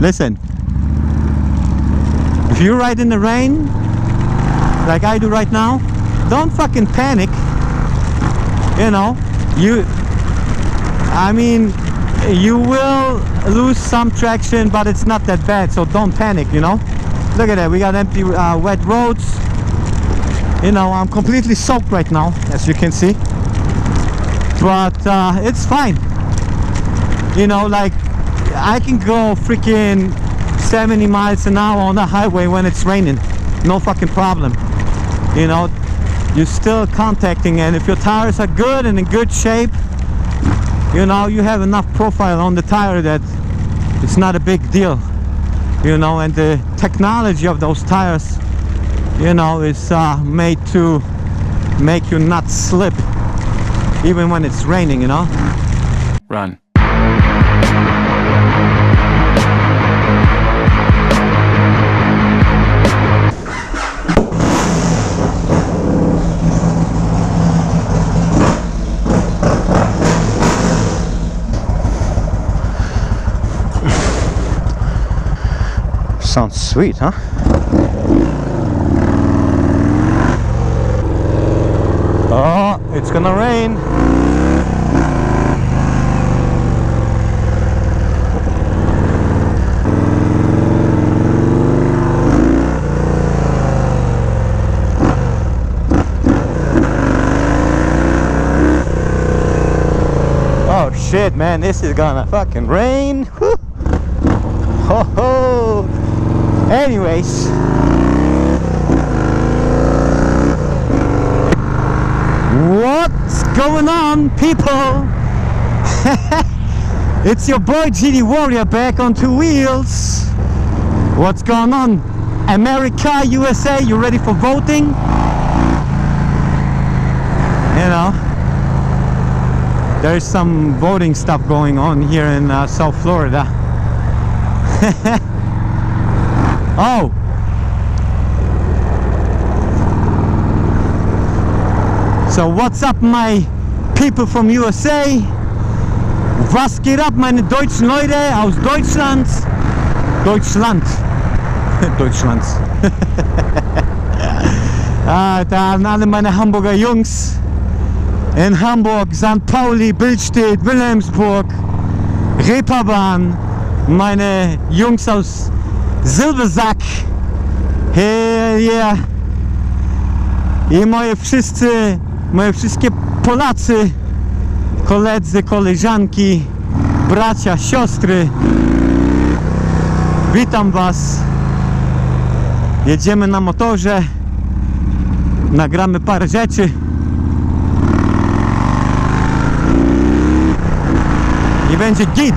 Listen, if you ride in the rain like I do right now, don't fucking panic. You know, I mean, you will lose some traction, but it's not that bad, so don't panic, you know. Look at that, we got empty wet roads. You know, I'm completely soaked right now, as you can see, but it's fine. You know, like, I can go freaking 70 miles an hour on the highway when it's raining, no fucking problem. You know, you're still contacting, and if your tires are good and in good shape, you know, you have enough profile on the tire that it's not a big deal. You know, and the technology of those tires, you know, is made to make you not slip even when it's raining, you know. Run. Sounds sweet, huh? Oh, it's gonna rain. Oh shit, man, this is gonna fucking rain. Woo. Ho ho. Anyways, what's going on, people? It's your boy GD Warrior back on two wheels. What's going on, America, USA? You ready for voting? You know, there's some voting stuff going on here in South Florida. Oh, so what's up, my people from USA? Was geht ab, meine deutschen Leute aus Deutschland? Deutschland. Deutschlands. Da an alle meine Hamburger Jungs in Hamburg, St. Pauli, Billstedt, Wilhelmsburg, Reeperbahn, meine Jungs aus Silbersack, hell yeah, i moje wszystkie Polacy, koledzy, koleżanki, bracia, siostry, witam was. Jedziemy na motorze, nagramy parę rzeczy. I będzie git.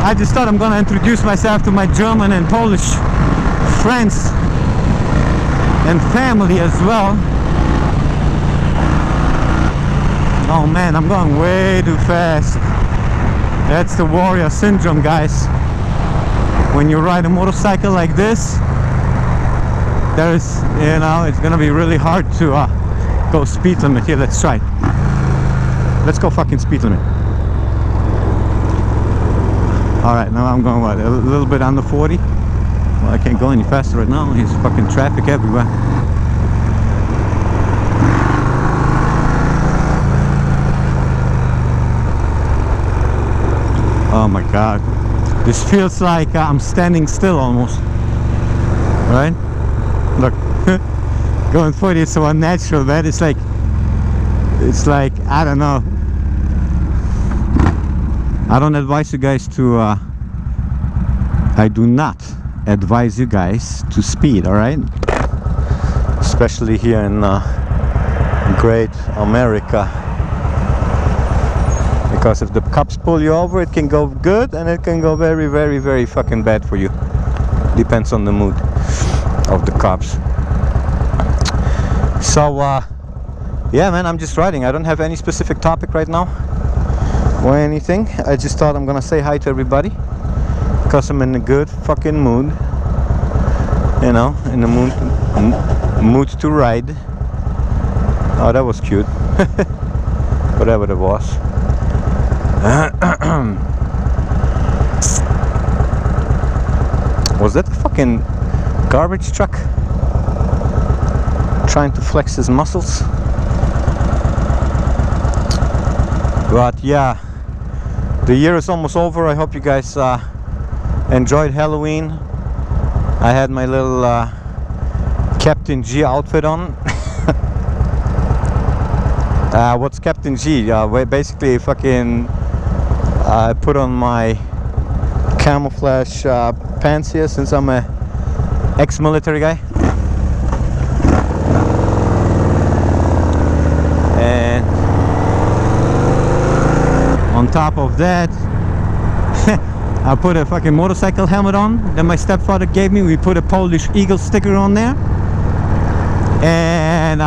I just thought I'm gonna introduce myself to my German and Polish friends and family as well. Oh man, I'm going way too fast. That's the Warrior syndrome, guys. When you ride a motorcycle like this, there's, you know, it's gonna be really hard to go speed limit. Here, let's try. Let's go fucking speed limit. Alright, now I'm going, what, a little bit under 40? Well, I can't go any faster right now. There's fucking traffic everywhere. Oh my god. This feels like I'm standing still almost. Right? Look. Going 40 is so unnatural, man. It's like, I don't know. I don't advise you guys to, I do not advise you guys to speed, alright? Especially here in great America. Because if the cops pull you over, it can go good and it can go very, very, very fucking bad for you. Depends on the mood of the cops. So, yeah, man, I'm just riding. I don't have any specific topic right now or anything. I just thought I'm gonna say hi to everybody because I'm in a good fucking mood, you know, in the mood to ride. Oh, that was cute. Whatever that was. Was that a fucking garbage truck trying to flex his muscles? But yeah, the year is almost over. I hope you guys enjoyed Halloween. I had my little Captain G outfit on. What's Captain G? Basically fucking I put on my camouflage pants here, since I'm a ex-military guy. And on top of that, I put a fucking motorcycle helmet on that my stepfather gave me. We put a Polish eagle sticker on there, and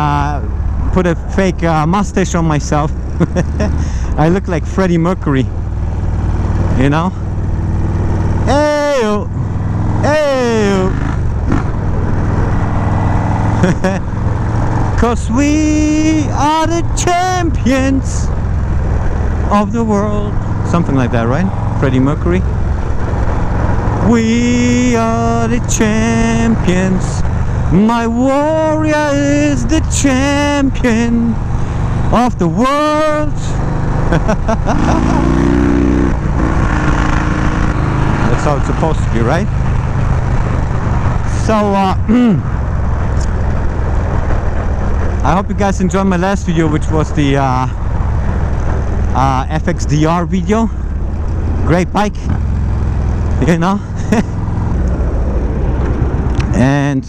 put a fake mustache on myself. I look like Freddie Mercury, you know. Hey-o, hey-o. 'Cause we are the champions of the world. Something like that, right? Freddie Mercury. We are the champions. My warrior is the champion of the world. That's how it's supposed to be, right? So I hope you guys enjoyed my last video, which was the FXDR video. Great bike, you know. And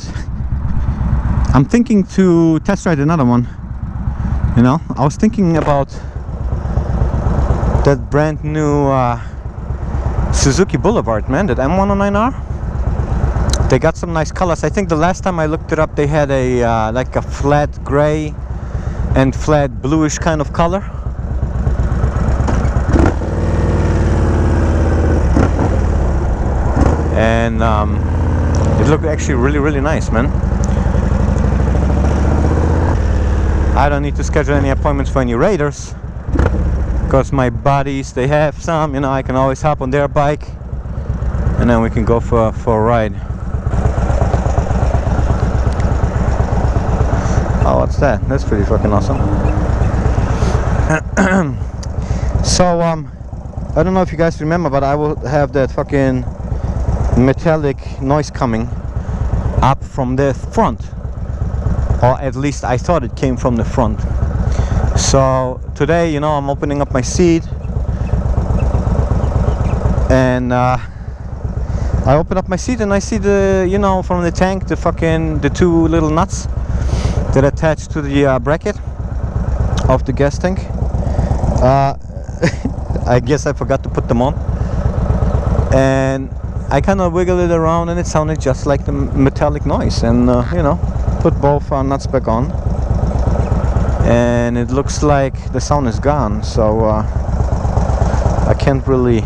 I'm thinking to test ride another one, you know. I was thinking about that brand new Suzuki Boulevard, man, that M109R. They got some nice colors. I think the last time I looked it up, they had a like a flat gray and flat bluish kind of color. And it looked actually really nice, man. I don't need to schedule any appointments for any raiders, because my buddies, they have some, you know. I can always hop on their bike and then we can go for a ride. Oh, what's that? That's pretty fucking awesome. So I don't know if you guys remember, but I will have that fucking metallic noise coming up from the front, or at least I thought it came from the front. So today, you know, I'm opening up my seat, and I open up my seat and I see the, you know, from the tank, the two little nuts that attach to the bracket of the gas tank. I guess I forgot to put them on, and I kind of wiggled it around and it sounded just like the metallic noise. And you know, put both nuts back on, and it looks like the sound is gone. So I can't really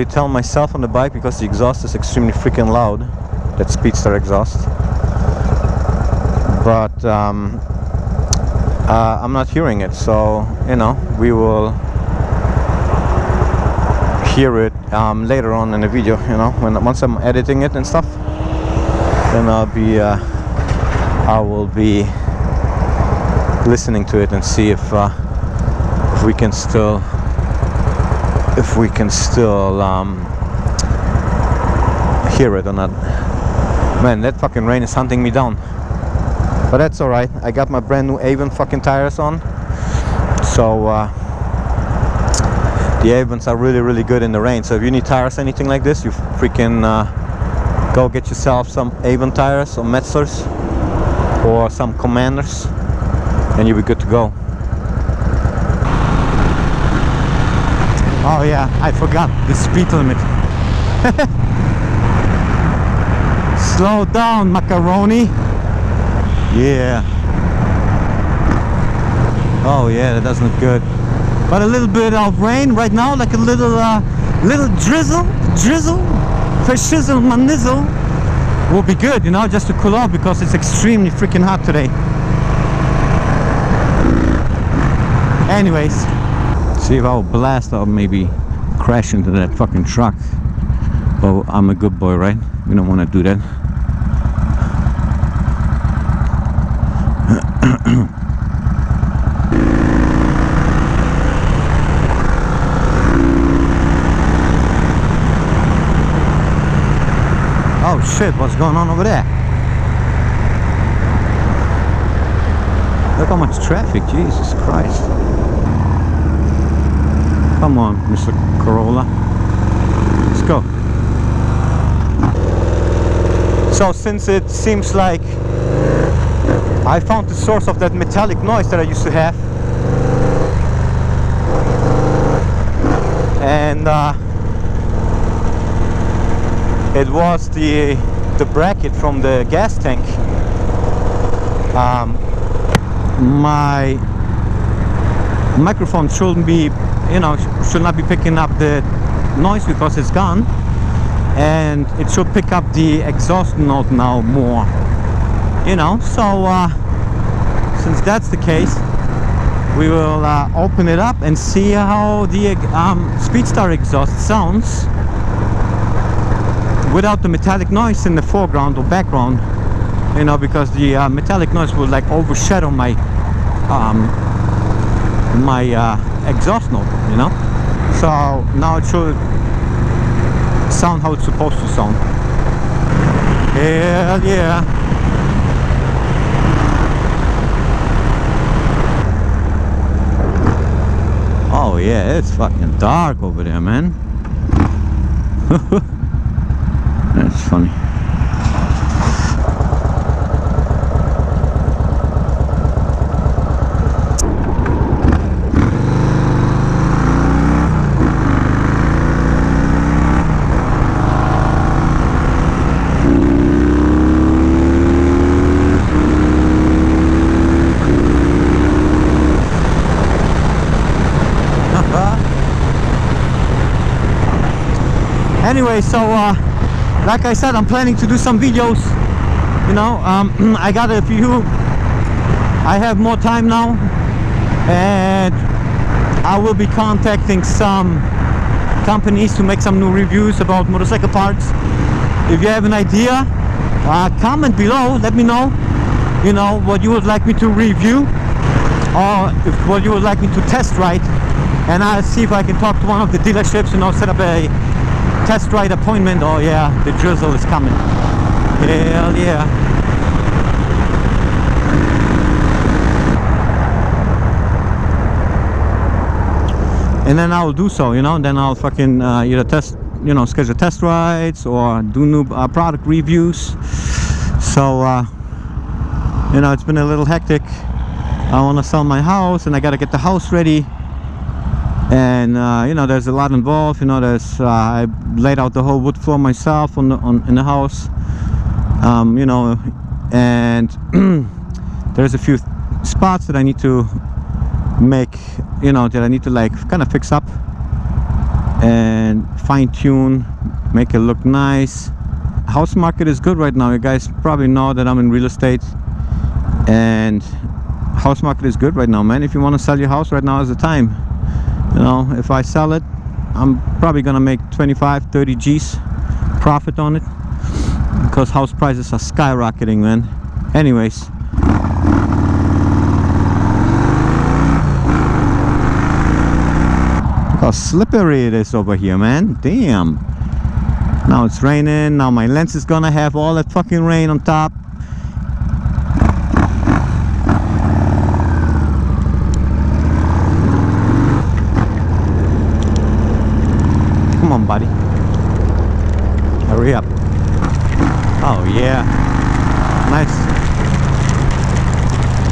tell myself on the bike, because the exhaust is extremely freaking loud, that Speedster exhaust. But I'm not hearing it, so you know, we will hear it later on in the video, you know, once I'm editing it and stuff. Then I will be listening to it and see if we can still hear it or not. Man, that fucking rain is hunting me down, but that's all right. I got my brand new Avon fucking tires on, so the Avons are really good in the rain. So if you need tires, anything like this, you freaking go get yourself some Avon tires, or Metzlers, or some Commanders, and you'll be good to go. Oh yeah, I forgot the speed limit. Slow down, macaroni. Yeah. Oh yeah, that doesn't look good. But a little bit of rain right now, like a little drizzle, for shizzle, manizzle, will be good, you know, just to cool off, because it's extremely freaking hot today. Anyways, See if I'll blast or maybe crash into that fucking truck. But I'm a good boy, right? We don't want to do that. Oh shit, what's going on over there? Look how much traffic, Jesus Christ. Come on, Mr. Corolla. Let's go. So since it seems like I found the source of that metallic noise that I used to have, and it was the bracket from the gas tank. My microphone shouldn't be, should not be picking up the noise because it's gone, and it should pick up the exhaust note now more, so since that's the case, we will open it up and see how the Speedstar exhaust sounds without the metallic noise in the foreground or background, because the metallic noise will like overshadow my exhaust note, so now it should sound how it's supposed to sound. Hell yeah. Oh yeah, it's fucking dark over there, man. That's funny. Anyway, so like I said, I'm planning to do some videos. I got a few. I have more time now, and I will be contacting some companies to make some new reviews about motorcycle parts. If you have an idea, comment below. Let me know. What you would like me to review, or what you would like me to test ride, and I'll see if I can talk to one of the dealerships. Set up a test ride appointment. Oh yeah, the drizzle is coming. Hell yeah. And then I'll do so, then I'll fucking either test, schedule test rides or do new product reviews. So it's been a little hectic. I want to sell my house and I got to get the house ready. And there's a lot involved. I laid out the whole wood floor myself in the house. And there's a few spots that I need to make, that I need to like kind of fix up and fine-tune, make it look nice. House market is good right now. You guys probably know that I'm in real estate, and house market is good right now, man. If you want to sell your house, right now is the time. If I sell it, I'm probably gonna make 25-30 G's profit on it, because house prices are skyrocketing, man. Anyways, look how slippery it is over here, man. Damn. Now it's raining. Now my lens is gonna have all that fucking rain on top. Come on, buddy. Hurry up. Oh yeah. Nice.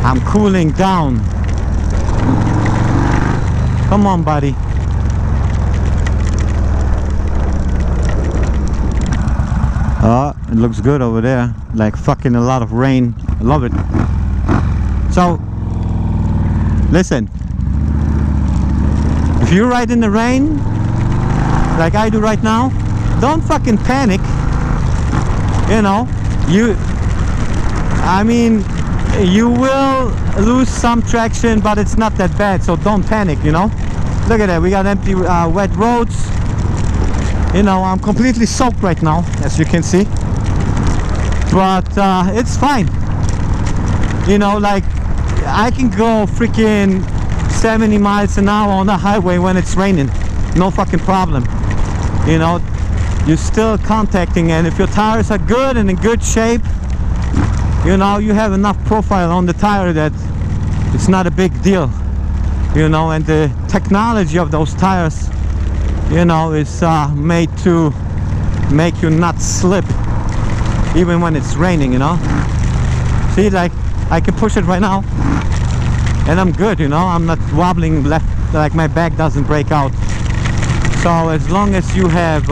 I'm cooling down. Come on, buddy. Oh, it looks good over there. Like fucking a lot of rain. I love it. So, listen. If you ride in the rain, like I do right now, don't fucking panic. You will lose some traction, but it's not that bad, so don't panic. Look at that, we got empty wet roads. You know, I'm completely soaked right now, as you can see. But it's fine. You know, like, I can go freaking 70 miles an hour on the highway when it's raining. No fucking problem. You know, you're still contacting, and if your tires are good and in good shape, you know, you have enough profile on the tire that it's not a big deal. You know, and the technology of those tires, you know, is made to make you not slip even when it's raining, you know. See, like, I can push it right now and I'm good, you know. I'm not wobbling left, like my back doesn't break out. So as long as you have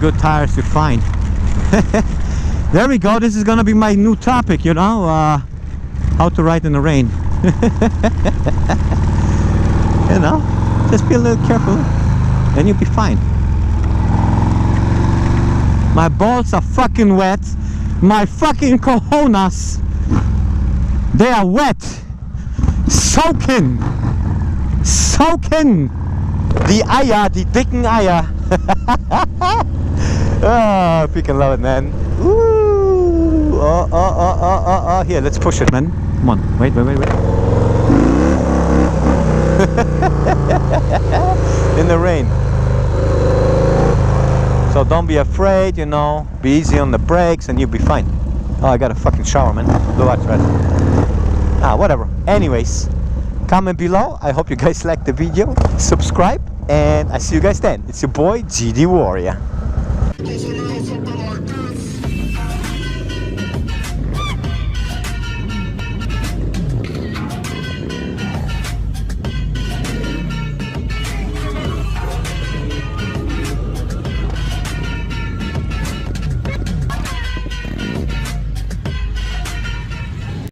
good tires, you're fine. There we go. This is gonna be my new topic, you know, how to ride in the rain. You know, just be a little careful and you'll be fine. My balls are fucking wet. My fucking cojones, they are wet. Soaking. Die Eier, die dicken Eier. Oh, freaking love it, man. Ooh. Oh. Here, let's push it, man. Come on. Wait. In the rain. So don't be afraid, you know. Be easy on the brakes and you'll be fine. Oh, I got a fucking shower, man. Watch, right? Whatever. Anyways, comment below. I hope you guys liked the video. Subscribe, and I see you guys then. It's your boy, GD Warrior.